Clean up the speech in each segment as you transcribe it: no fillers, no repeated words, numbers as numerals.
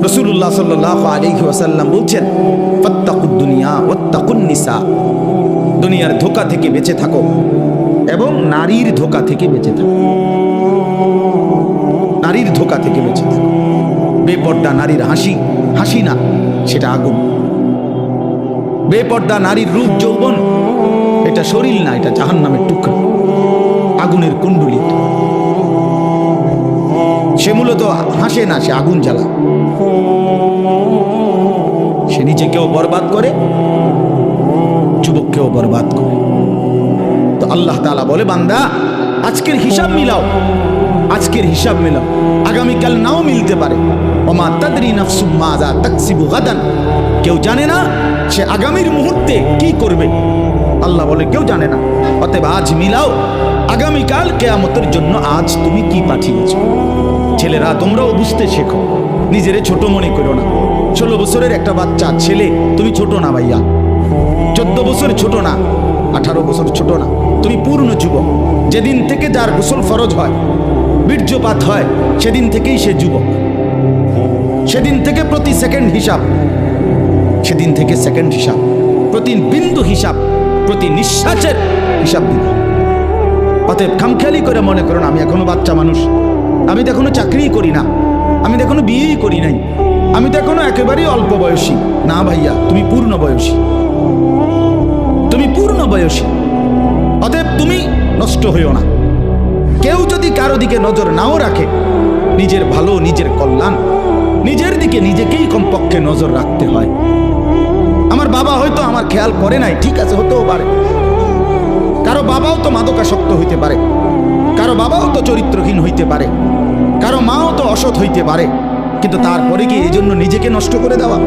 রাসূলুল্লাহ সাল্লাল্লাহু আলাইহি ওয়াসাল্লাম বলছেন, ফাত্তাকুদ দুনিয়া ওয়াত্তাকুন নিসা, দুনিয়ার ধোঁকা থেকে বেঁচে থাকো এবং নারীর ধোঁকা থেকে বেঁচে থাকো। নারীর ধোঁকা থেকে বেঁচে থাকো। বেপর্দা নারীর হাসি হাসি না, সেটা আগুন। বেপর্দা নারীর রূপ যৌবন, এটা শরীর না, এটা জাহান্নামের টুকরা, আগুনের কুণ্ডুলি। সে মূলত হাসে না, সে আগুন জ্বালা। সে নিজেকেও বরবাদ করে, যুবককেও বরবাদ করে। তো আল্লাহ তাআলা বলে, বান্দা আজকের হিসাব মিলাও, আজকের হিসাব মিলাও, আগামীকাল নাও মিলতে পারে। ওমা তাদরি নাফসুম মাযা তাকসিবু গাদান, কেউ জানে না সে আগামীর মুহূর্তে কি করবে। আল্লাহ বলে কেউ জানে না। অতএব আজ মিলাও, আগামীকাল কিয়ামতের জন্য আজ তুমি কি পাঠিয়েছো। ছেলেরা তোমরাও বুঝতে শেখো, নিজেরে ছোট মনে করো না। 16 বছরের একটা বাচ্চা ছেলে, তুমি ছোট না ভাইয়া। 14 বছর ছোট না, 18 বছর ছোট না, তুমি পূর্ণ যুবক। যেদিন থেকে যার গোসল ফরজ হয়, বীর্যপাত হয়, সেদিন থেকেই সে যুবক। সেদিন থেকে প্রতি সেকেন্ড হিসাব, সেদিন থেকে সেকেন্ড হিসাব, প্রতি বিন্দু হিসাব, প্রতি নিঃশ্বাসের হিসাব দিন। অতএব খামখেয়ালি করে মনে করুন আমি এখনো বাচ্চা মানুষ, আমি তো এখনো চাকরি করি না, আমি তো এখনো বিয়েই করি নাই, আমি তো এখনো একেবারেই অল্প বয়সী। না ভাইয়া, তুমি পূর্ণ বয়সী, তুমি পূর্ণ বয়সী। অতএব তুমি নষ্ট হইও না। কেউ যদি কারো দিকে নজর নাও রাখে, নিজের ভালো, নিজের কল্যাণ, নিজের দিকে নিজেকেই কমপক্ষে নজর রাখতে হয়। আমার বাবা হয়তো আমার খেয়াল করে নাই, ঠিক আছে, হতেও পারে। কারো বাবাও তো মাদকাসক্ত হইতে পারে, কারো বাবাও তো চরিত্রহীন হইতে পারে, কারো মাও তো অসৎ হইতে পারে। কিন্তু তারপরে কি এই জন্য নিজেকে নষ্ট করে দেওয়া,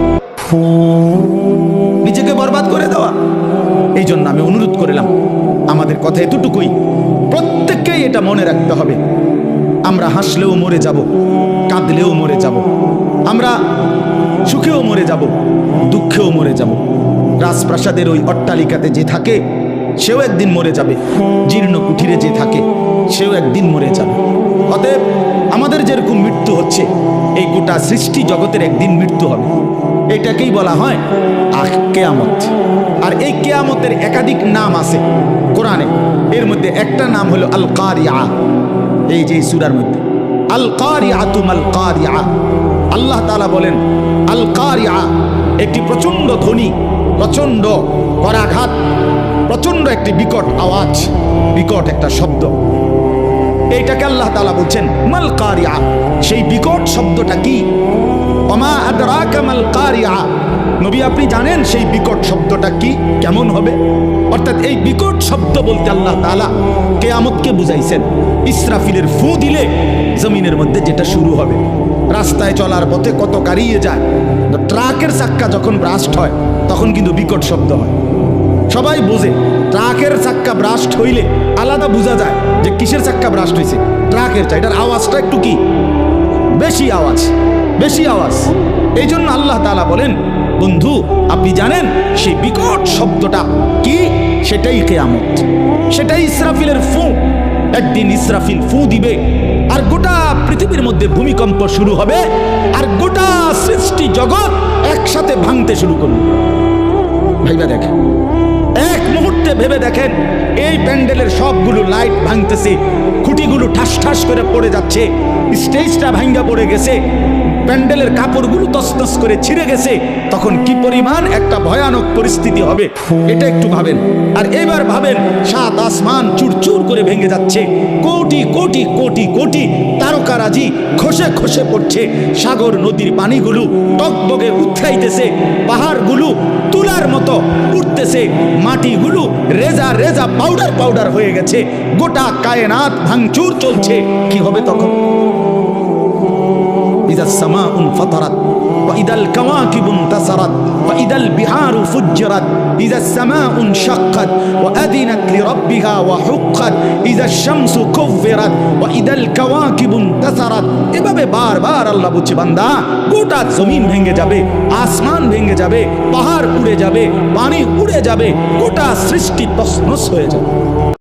নিজেকে বরবাদ করে দেওয়া? এই জন্য আমি অনুরোধ করিলাম, আমাদের কথা এতটুকুই, প্রত্যেককেই এটা মনে রাখতে হবে। আমরা হাসলেও মরে যাব, কাঁদলেও মরে যাব, আমরা সুখেও মরে যাব, দুঃখেও মরে যাব। রাজপ্রাসাদের ওই অট্টালিকাতে যে থাকে সেও একদিন মরে যাবে, জীর্ণ কুঠিরে যে থাকে সেও একদিন মরে যাবে। অতএব আমাদের যেরকম মৃত্যু হচ্ছে, এই গোটা সৃষ্টি জগতের একদিন মৃত্যু হবে। এটাকেই বলা হয় কিয়ামত। আর এই কিয়ামতের একাধিক নাম আছে কোরআনে। এর মধ্যে একটা নাম হলো আল কারিয়া। এই যে সূরার মধ্যে আল কারিয়াতু মাল কারিয়া, আল্লাহ তাআলা বলেন আল কারিয়া একটি প্রচন্ড ধ্বনি, প্রচন্ড করাঘাত, প্রচন্ড একটি বিকট আওয়াজ, বিকট একটা শব্দ। এইটাকে আল্লাহ তাআলা বলছেন মাল কারিয়া। সেই বিকট শব্দটা কি? ওমা আদরাকা মাল কারিয়া, নবী আপনি জানেন সেই বিকট শব্দটা কি, কেমন হবে? অর্থাৎ এই বিকট শব্দ বলতে আল্লাহ তাআলা কিয়ামতকে বুঝাইছেন। ইসরাফিলের ফু দিলে জমিনের মধ্যে যেটা শুরু হবে। রাস্তায় চলার পথে কত গাড়িয়ে যায়, ট্রাকের চাক্কা যখন ব্রাস্ট হয় তখন কিন্তু বিকট শব্দ হয়। সবাই বোঝে ট্রাকের চাক্কা ব্রাস্ট হইলে আলাদা বোঝা যায় যে কিসের চাক্কা ব্রাস্ট হয়েছে, ট্রাকের। এটার আওয়াজটা একটু কি বেশি আওয়াজ, বেশি আওয়াজ। এই জন্য আল্লাহ তাআলা বলেন, বন্ধু আপনি জানেন সেই বিকট শব্দটা কি? সেটাই কিয়ামত, সেটাই ইসরাফিলের ফু। একদিন ইসরাফিল ফু দিবে, আর গোটা পৃথিবীর মধ্যে ভূমিকম্প শুরু হবে, আর গোটা সৃষ্টি জগৎ একসাথে ভাঙতে শুরু করবে। ভাইবা দেখেন, এক মুহূর্তে ভেবে দেখেন, এই প্যান্ডেলের সবগুলো লাইট ভাঙতেছে, খুঁটিগুলো ঠাস ঠাস করে পড়ে যাচ্ছে, স্টেজটা ভাঙ্গা পড়ে গেছে, প্যান্ডেলের কাপড়গুলো তছনছ করে ছিঁড়ে গেছে। তখন কি পরিমাণ একটা ভয়ানক পরিস্থিতি হবে এটা একটু ভাবেন। আর এবার ভাবেন, সাত আসমান চুরচুর করে ভেঙে যাচ্ছে, কোটি কোটি কোটি কোটি তারকারাজি খসে খসে পড়ছে, সাগর নদীর পানিগুলো টকবগে উথরাইতেছে, পাহাড়গুলো তুলার মতো উঠতেছে, মাটিগুলো রেজা রেজা পাউডার পাউডার হয়ে গেছে, গোটা কায়নাত ভাঙচুর চলছে। কি হবে তখন? إذا السماء انفطرت وإذا الكواكب انتصرت وإذا البحار فجرت إذا السماء انشقت وأذنت لربها وحقت إذا الشمس كورت وإذا الكواكب انتصرت। এভাবে বারবার আল্লাহ বলছে, বান্দা গোটা জমিন ভেঙে যাবে, আসমান ভেঙে যাবে, পাহাড় উড়ে যাবে, পানি উড়ে যাবে, গোটা সৃষ্টি তছনছ হয়ে যাবে।